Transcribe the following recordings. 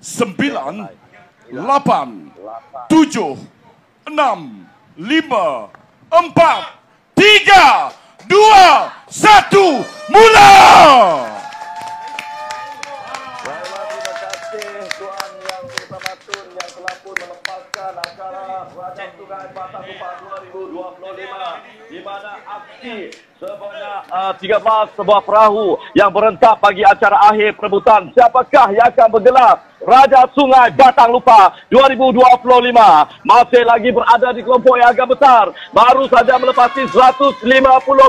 9, 8, 7, 6, 5, 4, 3, 2, 1, mula! Tuan Yang Bersamatun yang telah pun melepaskan acara Raja Sungai Batang Lupa 2025, di mana aksi sebanyak 13 sebuah perahu yang berentak bagi acara akhir perebutan siapakah yang akan bergelar Raja Sungai Batang Lupa 2025 masih lagi berada di kelompok yang agak besar, baru saja melepasi 150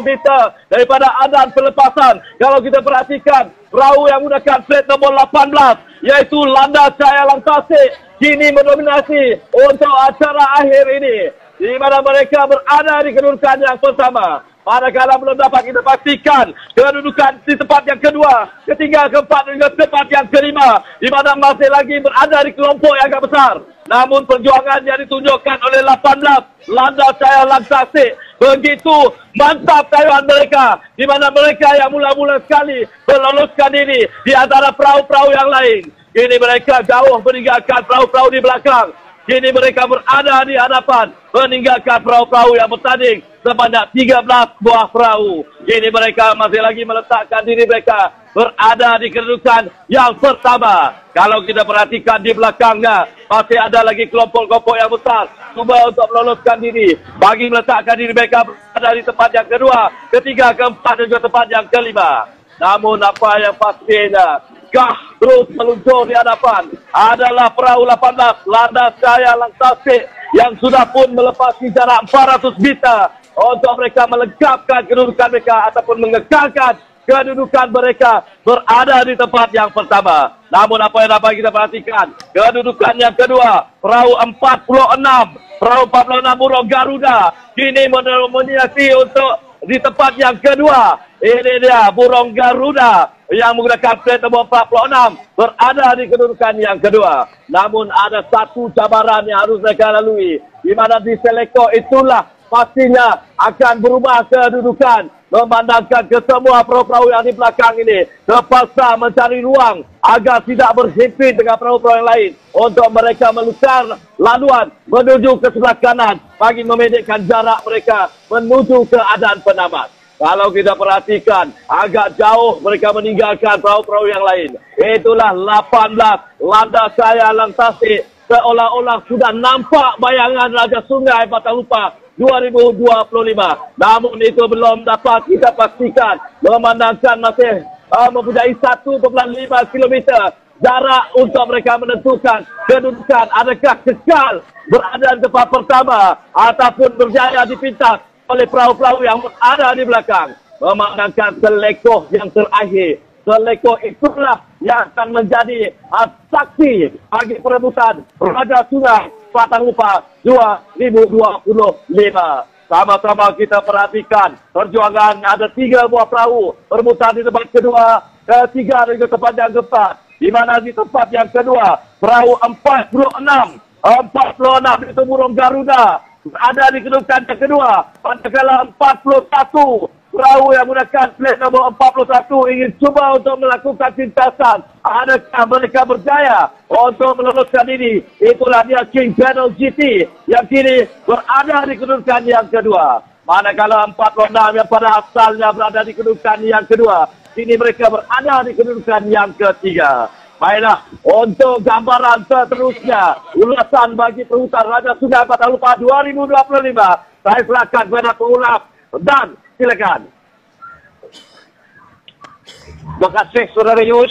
meter daripada adan pelepasan. Kalau kita perhatikan perahu yang menggunakan plat nombor 18 iaitu Landas Jaya Lang Tasik kini mendominasi untuk acara akhir ini, di mana mereka berada di kedudukan yang pertama. Manakala belum dapat kita pastikan kedudukan di tempat yang kedua, ketiga, keempat dan juga tempat yang kelima, di mana masih lagi berada di kelompok yang agak besar. Namun perjuangan yang ditunjukkan oleh 18 Landas Jaya Lang Tasik begitu mantap tayuan mereka, di mana mereka yang mula-mula sekali meloloskan diri di antara perahu-perahu yang lain. Kini mereka jauh meninggalkan perahu-perahu di belakang. Kini mereka berada di hadapan, meninggalkan perahu-perahu yang bertanding sebanyak 13 buah perahu. Kini mereka masih lagi meletakkan diri mereka berada di kedudukan yang pertama. Kalau kita perhatikan di belakangnya, masih ada lagi kelompok-kelompok yang besar cuba untuk meloloskan diri bagi meletakkan diri mereka berada di tempat yang kedua, ketiga, keempat dan juga tempat yang kelima. Namun apa yang pastinya, terus meluncur di hadapan adalah perahu 18 Landas Jaya Lang Tasik yang sudah pun melepasi jarak 400 meter untuk mereka melengkapkan kedudukan mereka ataupun mengekalkan kedudukan mereka berada di tempat yang pertama. Namun apa yang dapat kita perhatikan, kedudukan yang kedua perahu 46 Burung Garuda kini mendominasi untuk di tempat yang kedua. Ini dia Burung Garuda yang menggunakan plat nombor 46 berada di kedudukan yang kedua. Namun ada satu cabaran yang harus mereka lalui, di mana di Seleko itulah pastinya akan berubah kedudukan, memandangkan ke semua perahu-perahu yang di belakang ini terpaksa mencari ruang agar tidak berhimpit dengan perahu-perahu yang lain untuk mereka melukar laluan menuju ke sebelah kanan bagi memendekkan jarak mereka menuju ke adan penamat. Kalau kita perhatikan, agak jauh mereka meninggalkan perahu-perahu yang lain. Itulah 18 Landas Jaya Lang Tasik, seolah-olah sudah nampak bayangan Raja Sungai Batang Lupa 2025. Namun itu belum dapat kita pastikan, memandangkan masih mempunyai 1,5 km jarak untuk mereka menentukan kedudukan adakah kekal berada di tempat pertama ataupun berjaya dipintas oleh perahu-perahu yang ada di belakang. Memandangkan Seleko yang terakhir, Seleko itulah yang akan menjadi saksi bagi perebutan Raja Sungai Batang Lupa 2025. Sama-sama kita perhatikan perjuangan, ada 3 buah perahu berebutan di tempat kedua, ketiga dan juga tempat yang keempat. Di mana di tempat yang kedua perahu 46 itu Burung Garuda ada di kedudukan yang kedua. Manakala 41 perahu yang menggunakan plat nombor 41 ingin cuba untuk melakukan pintasan. Adakah mereka berjaya untuk meloloskan diri? Itulah dia King Panel GT yang kini berada di kedudukan yang kedua. Manakala 46 yang pada asalnya berada di kedudukan yang kedua, kini mereka berada di kedudukan yang ketiga. Baiklah, untuk gambaran seterusnya, ulasan bagi perebutan Raja Sungai Batang Lupa 2025, saya silakan kepada pengulas dan silakan. Terima kasih Saudara Yus,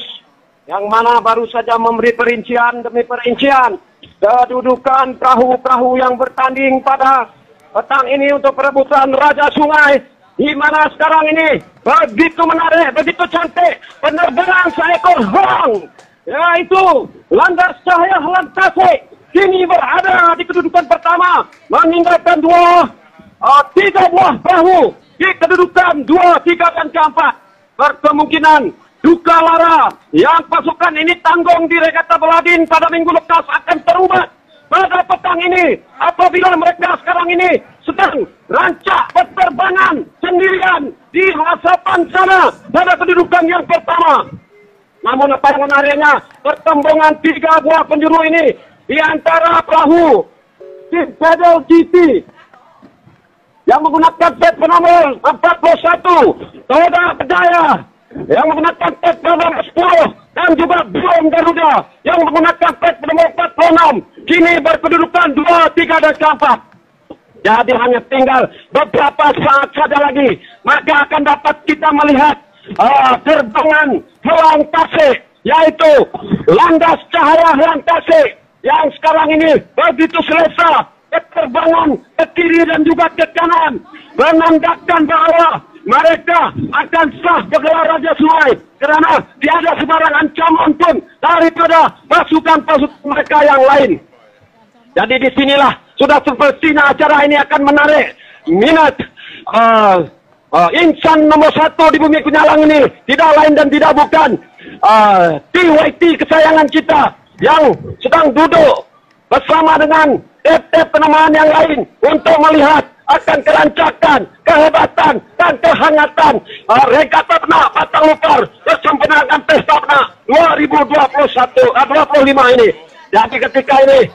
yang mana baru saja memberi perincian demi perincian kedudukan perahu-perahu yang bertanding pada petang ini untuk perebutan Raja Sungai, di mana sekarang ini begitu menarik, begitu cantik penerbangan seekor burung, yaitu Landas Jaya Lang Tasik kini berada di kedudukan pertama, meninggalkan 3 buah perahu di kedudukan 2, 3 dan keempat. Berkemungkinan duka lara yang pasukan ini tanggung di Regata Beladin pada minggu lepas akan terubah pada petang ini apabila mereka sekarang ini sedang rancak berterbangan sendirian di hadapan sana pada kedudukan yang pertama. Namun apa yang menariknya, pertembungan 3 buah penjuru ini di antara perahu tim pedal GT yang menggunakan pet penomor 41, Toda Berjaya yang menggunakan pet penomor 10, dan juga Brom Garuda yang menggunakan pet penomor 46. Kini berkedudukan 2, 3, dan 4. Jadi hanya tinggal beberapa saat saja lagi, maka akan dapat kita melihat terbangan Helang Tasik, yaitu Landas Cahaya Helang Tasik yang sekarang ini begitu selesa berterbangan ke kiri dan juga ke kanan, menandakan bahwa mereka akan sah bergelar Raja Sungai kerana tiada sebarang ancaman pun daripada pasukan-pasukan mereka yang lain. Jadi disinilah sudah sepertinya acara ini akan menarik minat insan nomor 1 di bumi Kunyalang ini, tidak lain dan tidak bukan TYT kesayangan kita yang sedang duduk bersama dengan tep-tep penamaan yang lain untuk melihat akan kelancaran, kehebatan, dan kehangatan regata benak Batang Lupar bersempurnakan pesta benak 2025 ini. Jadi ketika ini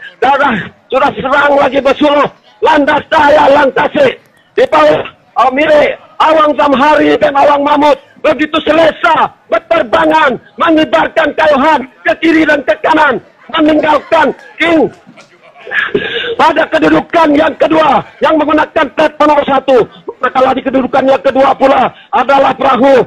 sudah serang lagi bersuluh Landas Cahaya Helang Tasik di bawah milik Awang Zamhari dan Awang Mahmud begitu selesa berterbangan menyebarkan kayuhan ke kiri dan ke kanan, meninggalkan King pada kedudukan yang kedua yang menggunakan pet nomor 1. Maka di kedudukan yang kedua pula adalah perahu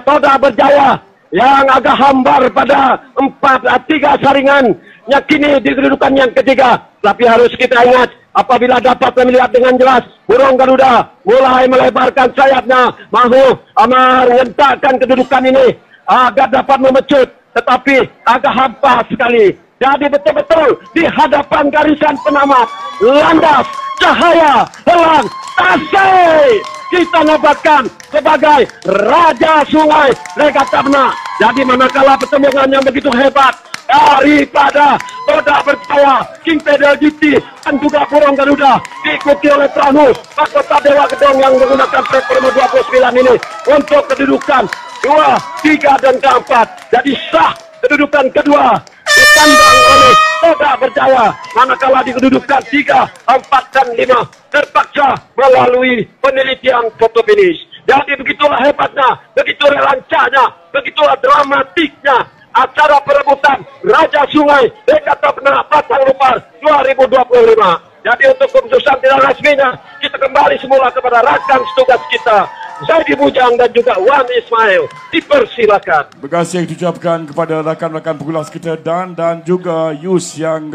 Toda Berjaya yang agak hambar pada 3 saringan yang kini di kedudukan yang ketiga. Tapi harus kita ingat, apabila dapat melihat dengan jelas burung Garuda mulai melebarkan sayapnya, mahu mengentakkan kedudukan ini agar dapat memecut, tetapi agak hampa sekali. Jadi betul-betul di hadapan garisan penamat Landas Cahaya Helang Tasik kita nobatkan sebagai Raja Sungai Regata Benak. Jadi manakala pertembungan yang begitu hebat daripada Toda Berjaya, King Pedal GT, dan juga burung Garuda diikuti oleh perahu Mahkota Dewa Gedong yang menggunakan pet nomor 29 ini untuk kedudukan 2, 3, dan 4. Jadi sah kedudukan kedua ditandang oleh Toda Berjaya, manakala di kedudukan 3, 4, dan 5 terpaksa melalui penelitian foto finish. Jadi begitulah hebatnya, begitulah lancanya, begitulah dramatiknya acara perebutan Raja Sungai Regata Benak Batang Lupar 2025. Jadi untuk keputusan tidak resminya, kita kembali semula kepada rakan setugas kita, Zaidi Bujang dan juga Wan Ismail. Dipersilakan. Terima kasih yang diucapkan kepada rakan-rakan pengulas kita dan juga Yus yang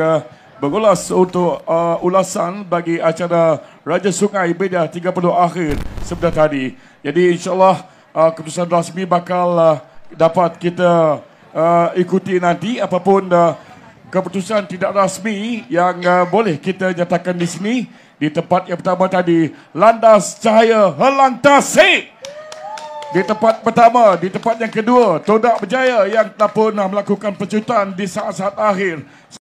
mengulas untuk ulasan bagi acara Raja Sungai Beda 30 akhir sebentar tadi. Jadi insyaAllah keputusan rasmi bakal dapat kita ikuti nanti. Apapun keputusan tidak rasmi yang boleh kita nyatakan di sini. Di tempat yang pertama tadi, Landas Cahaya Helang Tasik. Di tempat pertama, di tempat yang kedua, Toda Berjaya yang telah pun melakukan pecutan di saat-saat akhir.